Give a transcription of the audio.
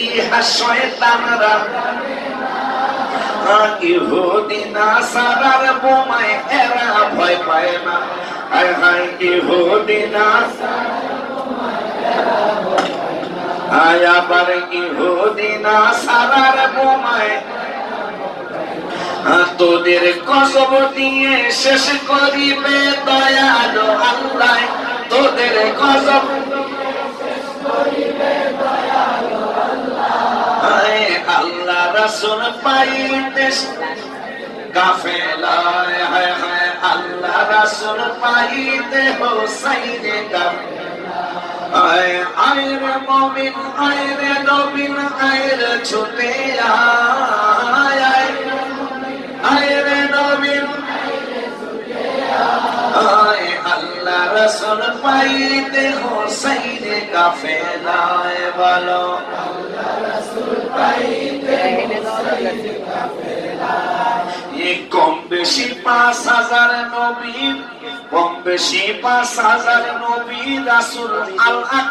ইহা শয়তানরা ইহুদি নাসারার বোমায় এরা ভয় পায় না। হায় হায় ইহুদি আবার ইহুদি নাসারার বোমায় তোদের গজব দিয়ে শেষ করিবে দয়ালু আল্লাহ। তোদের গজব আল্লাহ রাসূল পাইতে কাফেলায় হায় হায় আল্লাহ রাসূল পাইতে হোসাইনে কাফেলায় আয়রে মুমিন আয়রে নবীন আয়রে ছুটে আয় আয়রে নবীন আয় আল্লাহ রাসূল পাইতে হোসাইনে কাফেলায় বলো আল্লাহ রাসূল পাইতে হোসাইনে কাফেলায় কম বেশি 5000 নবী কম বেশি 5000 নবী রাসূল আল্লাহ